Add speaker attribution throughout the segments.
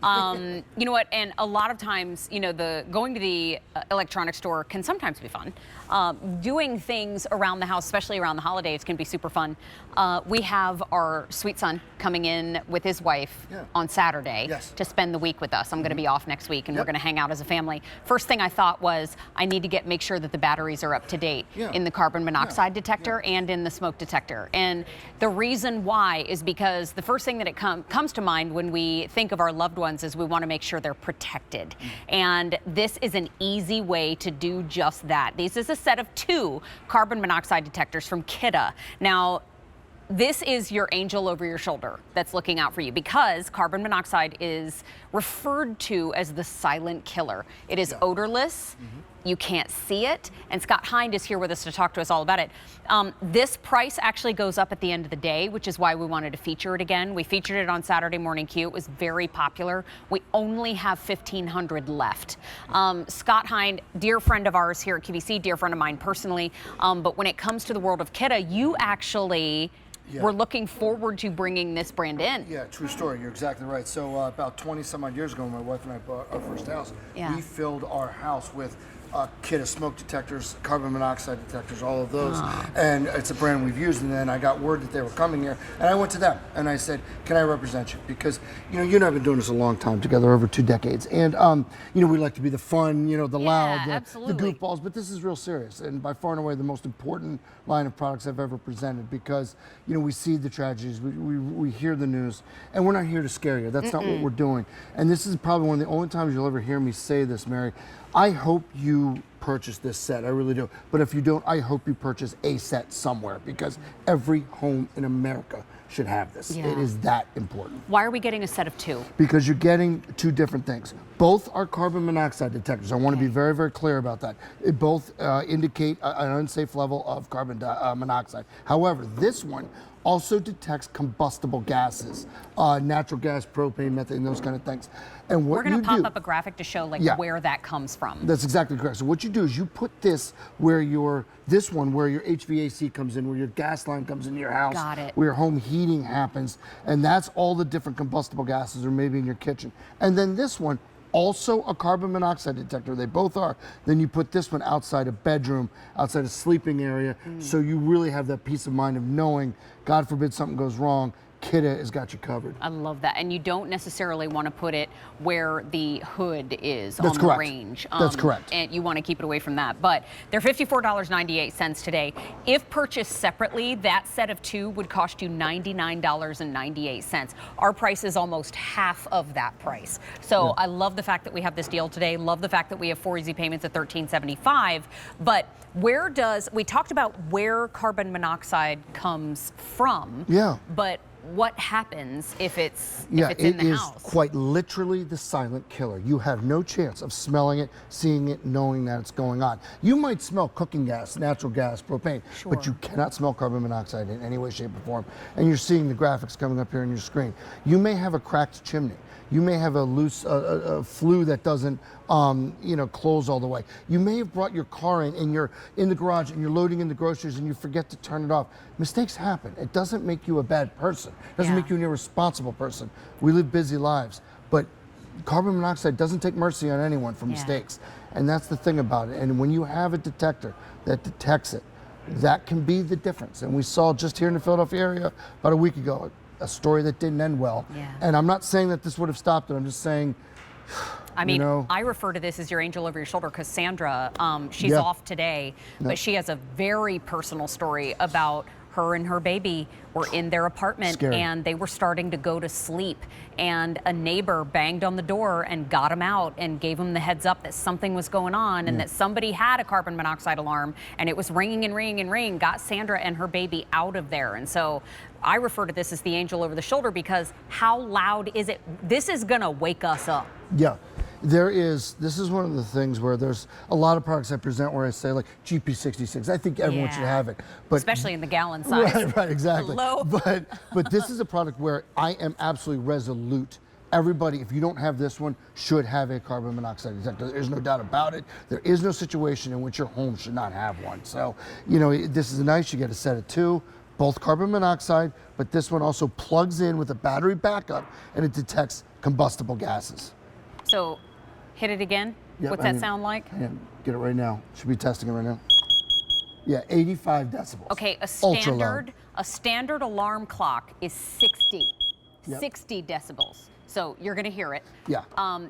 Speaker 1: You know what? And a lot of times, you know, going to the electronic store can sometimes be fun. Doing things around the house, especially around the holidays, can be super fun. We have our sweet son coming in with his wife on Saturday to spend the week with us. I'm going to be off next week, and we're going to hang out as a family. First thing I thought was I need to make sure that the batteries are up to date in the carbon monoxide detector and in the smoke detector. And the reason why is because the first thing that comes to mind when we think of our loved ones is we want to make sure they're protected. And this is an easy way to do just that. This is a set of 2 carbon monoxide detectors from Kidde. Now, this is your angel over your shoulder that's looking out for you, because carbon monoxide is referred to as the silent killer. It is odorless. You can't see it. And Scott Hind is here with us to talk to us all about it. This price actually goes up at the end of the day, which is why we wanted to feature it again. We featured it on Saturday Morning Q. It was very popular. We only have 1,500 left. Scott Hind, dear friend of ours here at QVC, dear friend of mine personally. But when it comes to the world of Kidde, you actually we're looking forward to bringing this brand in.
Speaker 2: Yeah, true story. You're exactly right. So about 20 some odd years ago, when my wife and I bought our first house, we filled our house with Kidde smoke detectors, carbon monoxide detectors, all of those. And it's a brand we've used. And then I got word that they were coming here, and I went to them and I said, "Can I represent you?" Because you and I have been doing this a long time together, over 2 decades. And we like to be the fun, the loud, the goofballs. But this is real serious, and by far and away the most important line of products I've ever presented, because we see the tragedies, we hear the news, and we're not here to scare you. That's not what we're doing. And this is probably one of the only times you'll ever hear me say this, Mary. I hope you purchase this set, I really do. But if you don't, I hope you purchase a set somewhere, because every home in America should have this. It is that important.
Speaker 1: Why are we getting a set of 2?
Speaker 2: Because you're getting 2 different things. Both are carbon monoxide detectors. I want to be very, very clear about that. It both indicate an unsafe level of carbon monoxide. However, this one also detects combustible gases, natural gas, propane, methane, those kind of things. And what
Speaker 1: we're going to pop up a graphic to show where that comes from.
Speaker 2: That's exactly correct. So what you do is you put this where where your HVAC comes in, where your gas line comes into your house, where your home heating happens, and that's all the different combustible gases, or maybe in your kitchen. And then this one, also a carbon monoxide detector, they both are. Then you put this one outside a bedroom, outside a sleeping area, so you really have that peace of mind of knowing, God forbid something goes wrong, Kidde has got you covered.
Speaker 1: I love that. And you don't necessarily want to put it where the hood is on the range.
Speaker 2: That's correct.
Speaker 1: And you want to keep it away from that. But they're $54.98 today. If purchased separately, that set of 2 would cost you $99.98. Our price is almost half of that price. So I love the fact that we have this deal today. Love the fact that we have 4 easy payments at $13.75. But we talked about where carbon monoxide comes from. But what happens if it's in the house?
Speaker 2: It is quite literally the silent killer. You have no chance of smelling it, seeing it, knowing that it's going on. You might smell cooking gas, natural gas, propane, but you cannot smell carbon monoxide in any way, shape, or form. And you're seeing the graphics coming up here on your screen. You may have a cracked chimney. You may have a loose flue that doesn't close all the way. You may have brought your car in and you're in the garage and you're loading in the groceries and you forget to turn it off. Mistakes happen. It doesn't make you a bad person. It doesn't make you an irresponsible person. We live busy lives, but carbon monoxide doesn't take mercy on anyone for mistakes. And that's the thing about it. And when you have a detector that detects it, that can be the difference. And we saw just here in the Philadelphia area about a week ago, a story that didn't end well. And I'm not saying that this would have stopped it. I'm just saying,
Speaker 1: I mean, I refer to this as your angel over your shoulder, because Sandra, she's off today, but she has a very personal story about her and her baby were in their apartment and they were starting to go to sleep, and a neighbor banged on the door and got them out and gave them the heads up that something was going on and that somebody had a carbon monoxide alarm, and it was ringing and ringing and ringing, got Sandra and her baby out of there. And so I refer to this as the angel over the shoulder, because how loud is it? This is gonna wake us up.
Speaker 2: This is one of the things where there's a lot of products I present where I say, like, GP66. I think everyone should have it. But
Speaker 1: especially in the gallon size.
Speaker 2: Right, exactly.
Speaker 1: Low.
Speaker 2: But this is a product where I am absolutely resolute. Everybody, if you don't have this one, should have a carbon monoxide detector. There's no doubt about it. There is no situation in which your home should not have one. So, this is nice. You get a set of 2. Both carbon monoxide, but this one also plugs in with a battery backup, and it detects combustible gases.
Speaker 1: So hit it again.
Speaker 2: Yep,
Speaker 1: What's that sound like?
Speaker 2: Get it right now. Should be testing it right now. Yeah, 85 decibels.
Speaker 1: Okay,
Speaker 2: Ultra loud.
Speaker 1: a standard alarm clock is 60.
Speaker 2: Yep.
Speaker 1: 60 decibels. So you're going to hear it.
Speaker 2: Yeah.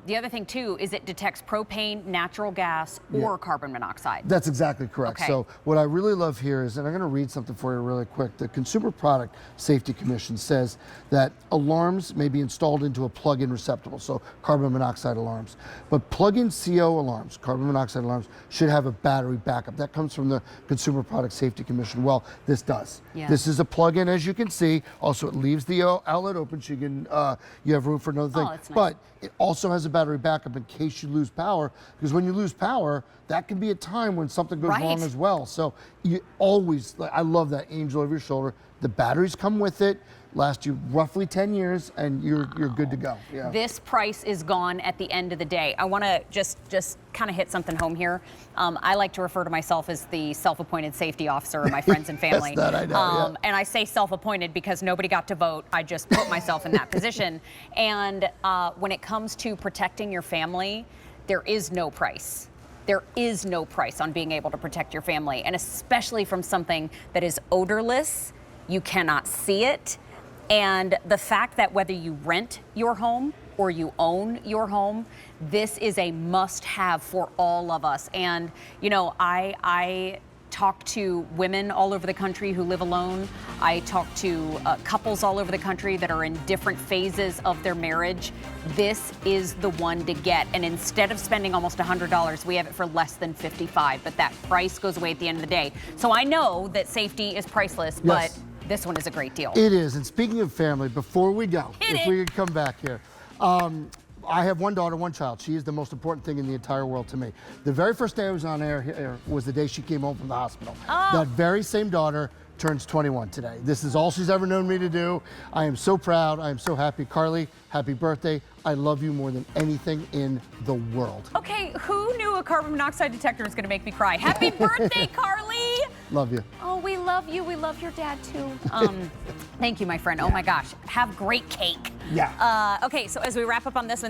Speaker 1: The other thing too is it detects propane, natural gas, or carbon monoxide.
Speaker 2: That's exactly correct.
Speaker 1: Okay.
Speaker 2: So what I really love here is, and I'm going to read something for you really quick. The Consumer Product Safety Commission says that alarms may be installed into a plug-in receptacle, so carbon monoxide alarms. But plug-in CO alarms, carbon monoxide alarms, should have a battery backup. That comes from the Consumer Product Safety Commission. Well, this does.
Speaker 1: Yeah.
Speaker 2: This is a plug-in, as you can see. Also, it leaves the outlet open, so you can you have room for another thing.
Speaker 1: Oh, that's nice.
Speaker 2: But it also has a battery backup in case you lose power, because when you lose power, that can be a time when something goes wrong as well. So you always, I love that angel over your shoulder. The batteries come with it, last you roughly 10 years, and you're good to go. Yeah.
Speaker 1: This price is gone at the end of the day. I want to just kind of hit something home here. I like to refer to myself as the self-appointed safety officer of my friends and family.
Speaker 2: Yes, that I know,
Speaker 1: And I say self-appointed because nobody got to vote. I just put myself in that position. And when it comes to protecting your family, there is no price. There is no price on being able to protect your family, and especially from something that is odorless. You cannot see it. And the fact that whether you rent your home or you own your home, this is a must-have for all of us. And, you know, I talk to women all over the country who live alone. I talk to couples all over the country that are in different phases of their marriage. This is the one to get. And instead of spending almost $100, we have it for less than $55. But that price goes away at the end of the day. So I know that safety is priceless, but this one is a great deal.
Speaker 2: It is. And speaking of family, before we go, if we could come back here. I have one daughter, one child. She is the most important thing in the entire world to me. The very first day I was on air here was the day she came home from the hospital.
Speaker 1: Oh.
Speaker 2: That very same daughter turns 21 today. This is all she's ever known me to do. I am so proud. I am so happy. Carly, happy birthday. I love you more than anything in the world.
Speaker 1: Okay, who knew a carbon monoxide detector was going to make me cry? Happy birthday, Carly!
Speaker 2: Love you.
Speaker 1: Oh, we love you. We love your dad, too. Thank you, my friend. Oh, my gosh. Have great cake.
Speaker 2: Yeah.
Speaker 1: Okay, so as we wrap up on this one,